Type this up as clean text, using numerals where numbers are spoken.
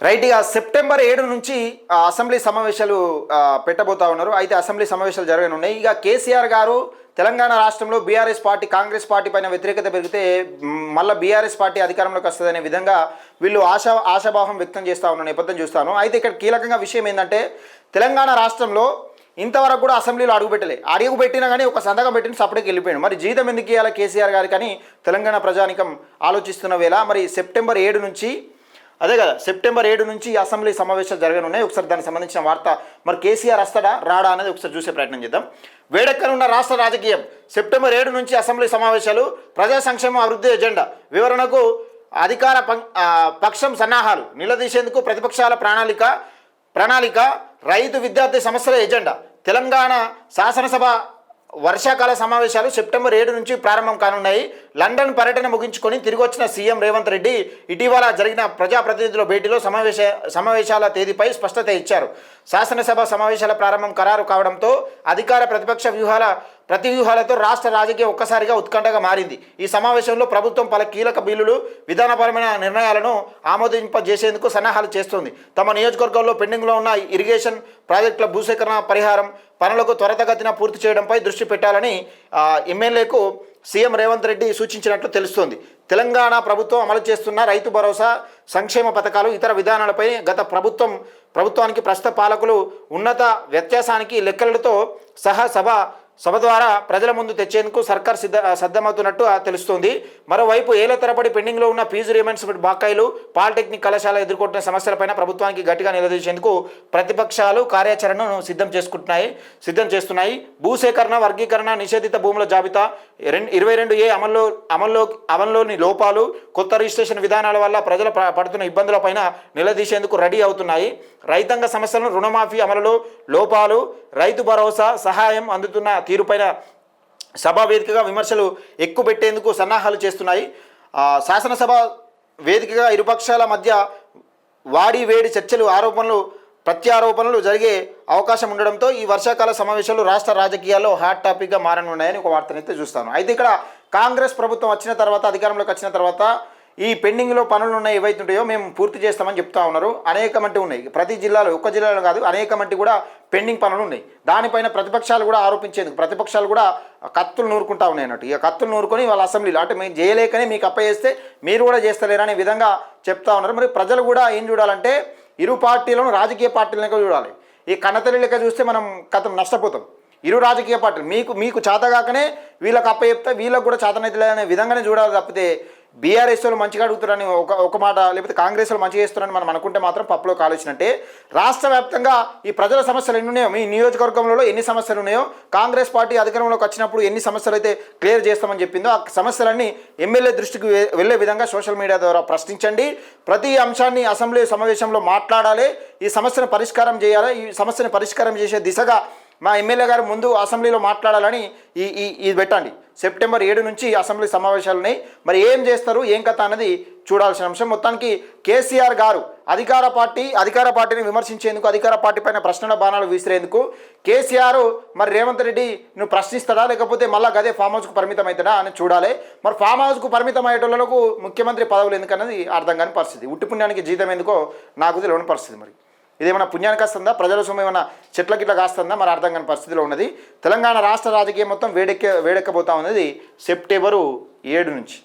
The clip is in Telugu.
రైట్. ఇక సెప్టెంబర్ 7 నుంచి అసెంబ్లీ సమావేశాలు పెట్టబోతా ఉన్నారు. అయితే అసెంబ్లీ సమావేశాలు జరగనున్నాయి. ఇక కేసీఆర్ గారు తెలంగాణ రాష్ట్రంలో బీఆర్ఎస్ పార్టీ కాంగ్రెస్ పార్టీ పైన వ్యతిరేకత పెరిగితే మళ్ళీ బీఆర్ఎస్ పార్టీ అధికారంలోకి వస్తుందనే విధంగా వీళ్ళు ఆశాభావం వ్యక్తం చేస్తూ ఉన్న నేపథ్యం చూస్తాను. అయితే ఇక్కడ కీలకంగా విషయం ఏంటంటే తెలంగాణ రాష్ట్రంలో ఇంతవరకు కూడా అసెంబ్లీలో అడుగు పెట్టినా కానీ ఒక సంతకం పెట్టిన సపరేట్కి వెళ్ళిపోయాడు. మరి జీతం ఎందుకు ఇవ్వాలి కేసీఆర్ గారికి అని తెలంగాణ ప్రజానికం ఆలోచిస్తున్న వేళ మరి సెప్టెంబర్ 7 నుంచి అదే కదా సెప్టెంబర్ 7 నుంచి అసెంబ్లీ సమావేశాలు జరగనున్నాయి. ఒకసారి దానికి సంబంధించిన వార్త మరి కేసీఆర్ వస్తాడా రాడా అనేది ఒకసారి చూసే ప్రయత్నం చేద్దాం. వేడెక్కనున్న రాష్ట్ర రాజకీయం, సెప్టెంబర్ 7 నుంచి అసెంబ్లీ సమావేశాలు, ప్రజా సంక్షేమ అభివృద్ధి ఎజెండా వివరణకు అధికార పక్షం సన్నాహాలు, నిలదీసేందుకు ప్రతిపక్షాల ప్రణాళిక, రైతు విద్యార్థి సమస్యల ఎజెండా. తెలంగాణ శాసనసభ వర్షాకాల సమావేశాలు సెప్టెంబర్ 7 నుంచి ప్రారంభం కానున్నాయి. లండన్ పర్యటన ముగించుకొని తిరిగి వచ్చిన సీఎం రేవంత్ రెడ్డి ఇటీవల జరిగిన ప్రజాప్రతినిధుల భేటీలో సమావేశాల తేదీపై స్పష్టత ఇచ్చారు. శాసనసభ సమావేశాల ప్రారంభం ఖరారు కావడంతో అధికార ప్రతిపక్ష వ్యూహాలతో రాష్ట్ర రాజకీయం ఒక్కసారిగా ఉత్కంఠగా మారింది. ఈ సమావేశంలో ప్రభుత్వం పలు కీలక బిల్లులు, విధానపరమైన నిర్ణయాలను ఆమోదింపజేసేందుకు సన్నాహాలు చేస్తుంది. తమ నియోజకవర్గంలో పెండింగ్లో ఉన్న ఇరిగేషన్ ప్రాజెక్టుల భూసేకరణ పరిహారం పనులకు త్వరితగతిన పూర్తి చేయడంపై దృష్టి పెట్టాలని ఎమ్మెల్యేకు సీఎం రేవంత్ రెడ్డి సూచించినట్లు తెలుస్తోంది. తెలంగాణ ప్రభుత్వం అమలు చేస్తున్న రైతు భరోసా, సంక్షేమ పథకాలు, ఇతర విధానాలపై గత ప్రభుత్వానికి ప్రస్తుత పాలకులు ఉన్నత వ్యత్యాసానికి లెక్కలతో సహా సభ ద్వారా ప్రజల ముందు తెచ్చేందుకు సర్కార్ సిద్ధమవుతున్నట్టు తెలుస్తోంది. మరోవైపు ఏళ్ల తరబడి పెండింగ్లో ఉన్న ఫీజు రీయింబర్స్మెంట్ బాకాయిలు, పాలిటెక్నిక్ కళాశాల ఎదుర్కొంటున్న సమస్యలపైన ప్రభుత్వానికి గట్టిగా నిలదీసేందుకు ప్రతిపక్షాలు కార్యాచరణను సిద్ధం చేస్తున్నాయి. భూసేకరణ, వర్గీకరణ, నిషేధిత భూముల జాబితా, 22A అమల్లోని లోపాలు, కొత్త రిజిస్ట్రేషన్ విధానాల వల్ల ప్రజలు పడుతున్న ఇబ్బందులపైన నిలదీసేందుకు రెడీ అవుతున్నాయి. రైతాంగ సమస్యలను, రుణమాఫీ అమలులో లోపాలు, రైతు భరోసా సహాయం అందుతున్న తీరుపైన సభా వేదికగా విమర్శలు ఎక్కుపెట్టేందుకు సన్నాహాలు చేస్తున్నాయి. శాసనసభ వేదికగా ఇరుపక్షాల మధ్య వేడి చర్చలు, ప్రత్యారోపణలు జరిగే అవకాశం ఉండడంతో ఈ వర్షాకాల సమావేశాలు రాష్ట్ర రాజకీయాల్లో హాట్ టాపిక్గా మారనున్నాయని ఒక వార్తనైతే చూస్తాను. అయితే ఇక్కడ కాంగ్రెస్ ప్రభుత్వం వచ్చిన తర్వాత, అధికారంలోకి వచ్చిన తర్వాత ఈ పెండింగ్లో పనులు ఉన్నాయి ఏవైతుంటాయో మేము పూర్తి చేస్తామని చెప్తా ఉన్నారు. అనేకమంటి ఉన్నాయి, ప్రతి జిల్లాలో, ఒక్క జిల్లాలో కాదు, అనేకమంటి కూడా పెండింగ్ పనులు ఉన్నాయి. దానిపైన ప్రతిపక్షాలు కూడా ఆరోపించేందుకు ప్రతిపక్షాలు కూడా కత్తులు నూరుకుంటా ఉన్నాయి అన్నట్టు. ఇక కత్తులు నూరుకొని వాళ్ళ అసెంబ్లీలో అంటే మేము చేయలేకనే మీకు అప్పచేస్తే మీరు కూడా చేస్తలేరనే విధంగా చెప్తా ఉన్నారు. మరి ప్రజలు కూడా ఏం చూడాలంటే ఇరు పార్టీలను, రాజకీయ పార్టీల లెక్క చూడాలి. ఈ కన్నతల్లి లెక్క చూస్తే మనం నష్టపోతాం. ఇరు రాజకీయ పార్టీలు మీకు చేతగాకనే వీళ్ళకి అప్పచెప్తే వీళ్ళకి కూడా చేతనైతే అనే విధంగానే చూడాలి తప్పితే బీఆర్ఎస్ వాళ్ళు మంచిగా అడుగుతారని ఒక మాట, లేకపోతే కాంగ్రెస్ వాళ్ళు మంచిగా చేస్తున్నారని మనం అనుకుంటే మాత్రం పప్పులో కాల్చినట్టే. రాష్ట్ర వ్యాప్తంగా ఈ ప్రజల సమస్యలు ఎన్ని ఉన్నాయో, మీ నియోజకవర్గంలో ఎన్ని సమస్యలు ఉన్నాయో, కాంగ్రెస్ పార్టీ అధికారంలోకి వచ్చినప్పుడు ఎన్ని సమస్యలు అయితే క్లియర్ చేస్తామని చెప్పిందో ఆ సమస్యలన్నీ ఎమ్మెల్యే దృష్టికి వెళ్ళే విధంగా సోషల్ మీడియా ద్వారా ప్రశ్నించండి. ప్రతి అంశాన్ని అసెంబ్లీ సమావేశంలో మాట్లాడాలి. ఈ సమస్యను పరిష్కారం చేయాలి. ఈ సమస్యను పరిష్కారం చేసే దిశగా మా ఎమ్మెల్యే గారు ముందు అసెంబ్లీలో మాట్లాడాలని ఇది పెట్టండి. సెప్టెంబర్ 7 నుంచి అసెంబ్లీ సమావేశాలు ఉన్నాయి. మరి ఏం చేస్తారు, ఏం కథ అన్నది చూడాల్సిన అంశం. మొత్తానికి కేసీఆర్ గారు అధికార పార్టీని విమర్శించేందుకు, అధికార పార్టీ పైన ప్రశ్నల బాణాలు విసిరేందుకు కేసీఆర్ మరి రేవంత్ రెడ్డి నువ్వు ప్రశ్నిస్తాడా లేకపోతే మళ్ళీ గదే ఫామ్ హౌస్కు పరిమితం అవుతాడా అని చూడాలి. మరి ఫామ్ హౌస్కు పరిమితం అయ్యేటోళ్లకు ముఖ్యమంత్రి పదవులు ఎందుకన్నది అర్థం కాని పరిస్థితి. ఉట్టి పుణ్యానికి జీతం ఎందుకో నాకు తెలియని పరిస్థితి. మరి ఇదేమైనా పుణ్యానికి వస్తుందా, ప్రజల సొమ్ము ఏమైనా చెట్లకిట్లా కాస్తుందా, మరి అర్థం కాని పరిస్థితిలో ఉన్నది. తెలంగాణ రాష్ట్ర రాజకీయం మొత్తం వేడెక్కబోతా ఉన్నది సెప్టెంబర్ 7 నుంచి.